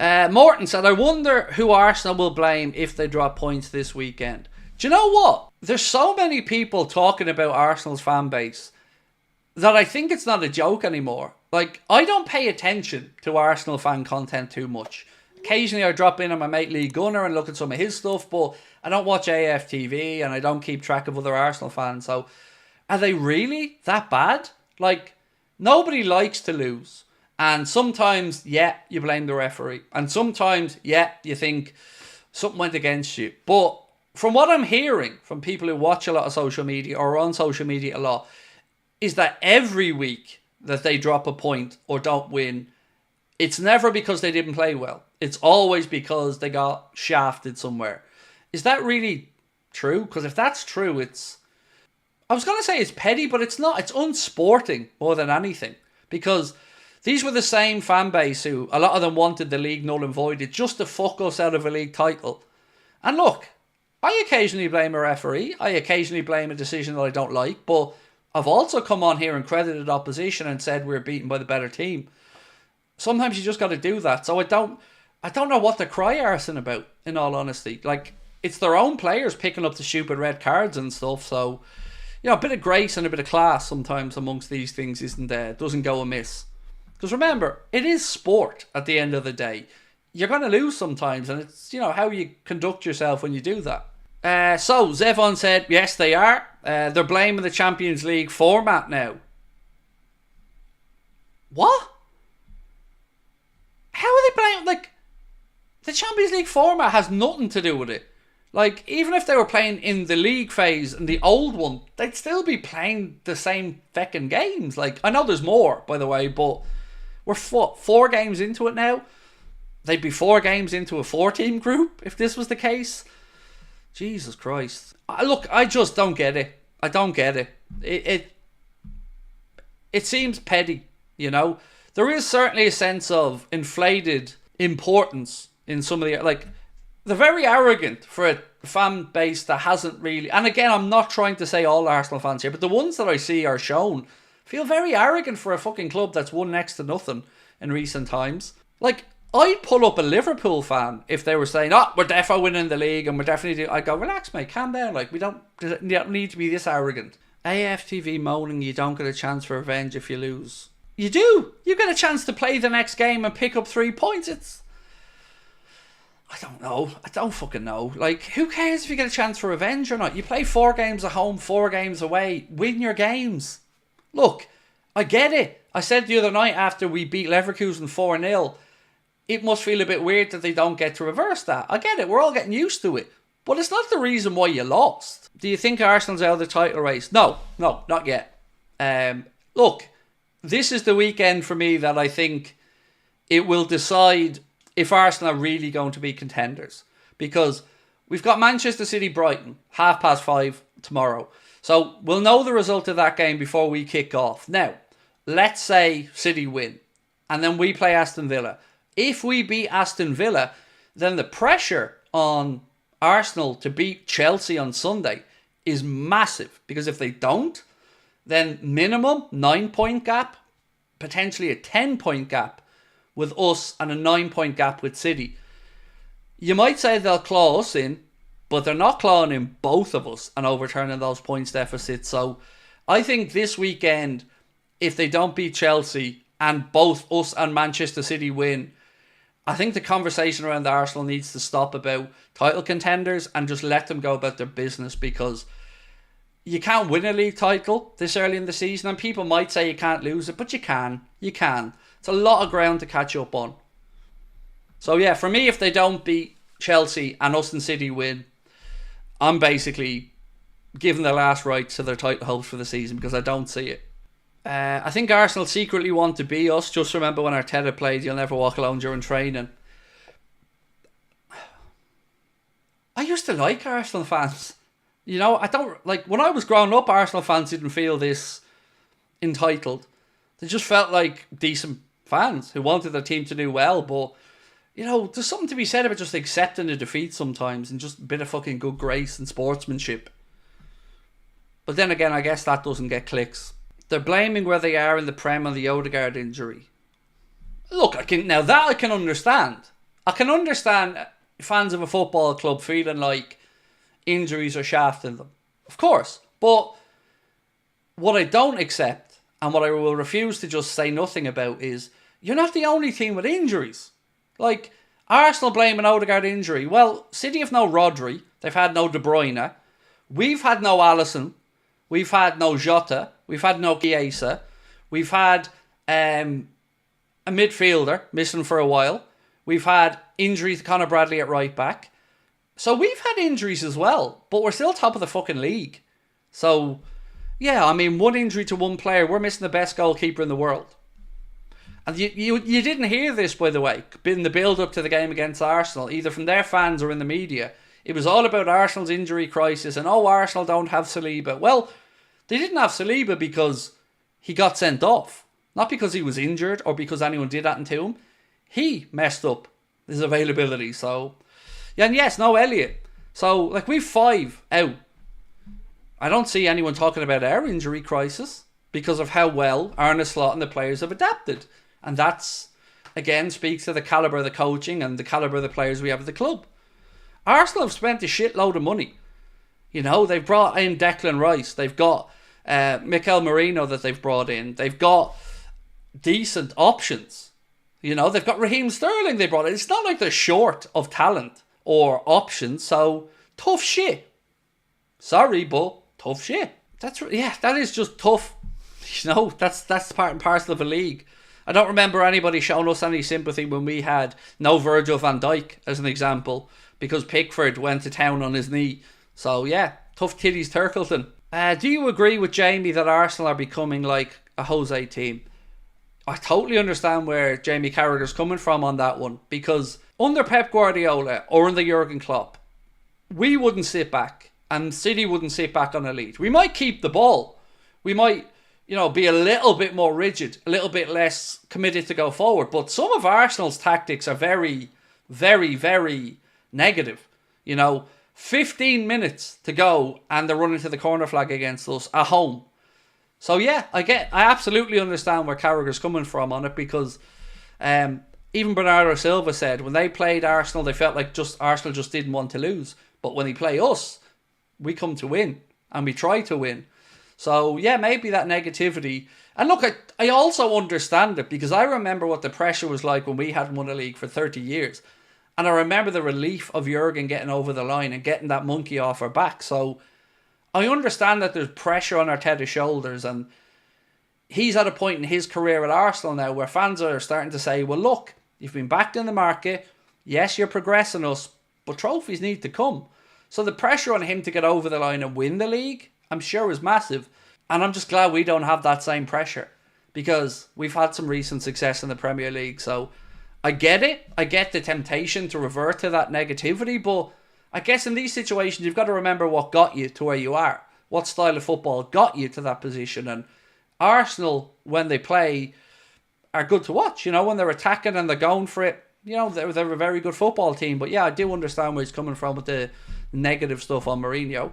Morton said, I wonder who Arsenal will blame if they drop points this weekend. Do you know what? There's so many people talking about Arsenal's fan base that I think it's not a joke anymore. Like, I don't pay attention to Arsenal fan content too much. Occasionally I drop in on my mate Lee Gunner and look at some of his stuff, but I don't watch AFTV and I don't keep track of other Arsenal fans. So, are they really that bad? Like, nobody likes to lose. And sometimes, yeah, you blame the referee. And sometimes, yeah, you think something went against you. But from what I'm hearing from people who watch a lot of social media or are on social media a lot, is that every week that they drop a point or don't win, it's never because they didn't play well. It's always because they got shafted somewhere. Is that really true? Because if that's true, it's... I was going to say it's petty, but it's not. It's unsporting more than anything. Because these were the same fan base who, a lot of them wanted the league null and voided just to fuck us out of a league title. And look, I occasionally blame a referee. I occasionally blame a decision that I don't like. But I've also come on here and credited opposition and said we're beaten by the better team. Sometimes you just got to do that. So I don't know what to cry arson about, in all honesty. Like, it's their own players picking up the stupid red cards and stuff. So, you know, a bit of grace and a bit of class sometimes amongst these things doesn't go amiss. Because remember, it is sport at the end of the day. You're going to lose sometimes, and it's, you know, how you conduct yourself when you do that. So, Zevon said, yes, they are. They're blaming the Champions League format now. What? How are they blaming? Like, the Champions League format has nothing to do with it. Like, even if they were playing in the league phase and the old one, they'd still be playing the same feckin' games. Like, I know there's more, by the way, but we're 4 games into it now. They'd be 4 games into a 4-team group if this was the case. Jesus Christ. Look, I just don't get it. I don't get it. It seems petty, you know. There is certainly a sense of inflated importance in some of the... Like, they're very arrogant for a fan base that hasn't really... And again, I'm not trying to say all Arsenal fans here, but the ones that I see are shown feel very arrogant for a fucking club that's won next to nothing in recent times. Like, I'd pull up a Liverpool fan if they were saying, oh, we're defo winning the league and we're definitely... I'd go, relax, mate, calm down. Like, we don't need to be this arrogant. AFTV moaning you don't get a chance for revenge if you lose. You do. You get a chance to play the next game and pick up 3 points. It's... I don't know. I don't fucking know. Like, who cares if you get a chance for revenge or not? You play 4 games at home, 4 games away. Win your games. Look, I get it. I said the other night after we beat Leverkusen 4-0, it must feel a bit weird that they don't get to reverse that. I get it. We're all getting used to it. But it's not the reason why you lost. Do you think Arsenal's out of the title race? No, not yet. Look, this is the weekend for me that I think it will decide if Arsenal are really going to be contenders. Because we've got Manchester City Brighton, 5:30 tomorrow. So we'll know the result of that game before we kick off. Now, let's say City win, and then we play Aston Villa. If we beat Aston Villa, then the pressure on Arsenal to beat Chelsea on Sunday is massive. Because if they don't, then minimum 9-point gap, potentially a 10-point gap with us and a 9-point gap with City. You might say they'll claw us in, but they're not clawing in both of us and overturning those points deficits. So I think this weekend, if they don't beat Chelsea and both us and Manchester City win, I think the conversation around Arsenal needs to stop about title contenders and just let them go about their business, because you can't win a league title this early in the season, and people might say you can't lose it, but you can. You can. It's a lot of ground to catch up on. So yeah, for me, if they don't beat Chelsea and us and City win, I'm basically giving the last rites to their title hopes for the season, because I don't see it. I think Arsenal secretly want to be us. Just remember when Arteta played You'll Never Walk Alone during training. I used to like Arsenal fans. You know, I don't... Like, when I was growing up, Arsenal fans didn't feel this entitled. They just felt like decent fans who wanted their team to do well. But, you know, there's something to be said about just accepting a defeat sometimes and just a bit of fucking good grace and sportsmanship. But then again, I guess that doesn't get clicks. They're blaming where they are in the Prem on the Odegaard injury. Look, I can understand. I can understand fans of a football club feeling like injuries are shafting them. Of course. But what I don't accept, and what I will refuse to just say nothing about, is you're not the only team with injuries. Like, Arsenal blaming Odegaard injury. Well, City have no Rodri. They've had no De Bruyne. We've had no Alisson. We've had no Jota. We've had no Chiesa. We've had a midfielder missing for a while. We've had injury to Conor Bradley at right back. So we've had injuries as well, but we're still top of the fucking league. So, yeah, I mean, one injury to one player, we're missing the best goalkeeper in the world. And you didn't hear this, by the way, in the build-up to the game against Arsenal, either from their fans or in the media. It was all about Arsenal's injury crisis and, oh, Arsenal don't have Saliba. Well, they didn't have Saliba because he got sent off. Not because he was injured or because anyone did that to him. He messed up his availability. So, yeah, and yes, no Elliott. So, like, we've 5 out. I don't see anyone talking about our injury crisis because of how well Arne Slot and the players have adapted. And that's, again, speaks to the calibre of the coaching and the calibre of the players we have at the club. Arsenal have spent a shitload of money. You know, they've brought in Declan Rice. They've got Mikel Merino that they've brought in. They've got decent options. You know, they've got Raheem Sterling they brought in. It's not like they're short of talent or options. So, tough shit. Sorry, but tough shit. That is just tough. You know, that's part and parcel of a league. I don't remember anybody showing us any sympathy when we had no Virgil van Dijk, as an example, because Pickford went to town on his knee. So, yeah, tough titties Turkleton. Do you agree with Jamie that Arsenal are becoming like a Jose team? I totally understand where Jamie Carragher's coming from on that one, because under Pep Guardiola or under Jurgen Klopp, we wouldn't sit back and City wouldn't sit back on a lead. We might keep the ball. We might, you know, be a little bit more rigid, a little bit less committed to go forward. But some of Arsenal's tactics are very, very, very negative. You know, 15 minutes to go and they're running to the corner flag against us at home. So yeah, I absolutely understand where Carragher's coming from on it, because even Bernardo Silva said when they played Arsenal, they felt like Arsenal just didn't want to lose. But when they play us, we come to win and we try to win. So yeah, maybe that negativity. And look, I also understand it, because I remember what the pressure was like when we hadn't won a league for 30 years. And I remember the relief of Jurgen getting over the line and getting that monkey off our back. So I understand that there's pressure on Arteta's shoulders, and he's at a point in his career at Arsenal now where fans are starting to say, well, look, you've been backed in the market. Yes, you're progressing us, but trophies need to come. So the pressure on him to get over the line and win the league, I'm sure, is massive. And I'm just glad we don't have that same pressure, because we've had some recent success in the Premier League. So I get it. I get the temptation to revert to that negativity, but I guess in these situations, you've got to remember what got you to where you are. What style of football got you to that position. And Arsenal, when they play, are good to watch. You know, when they're attacking and they're going for it, you know, they're a very good football team. But yeah, I do understand where he's coming from with the negative stuff on Mourinho.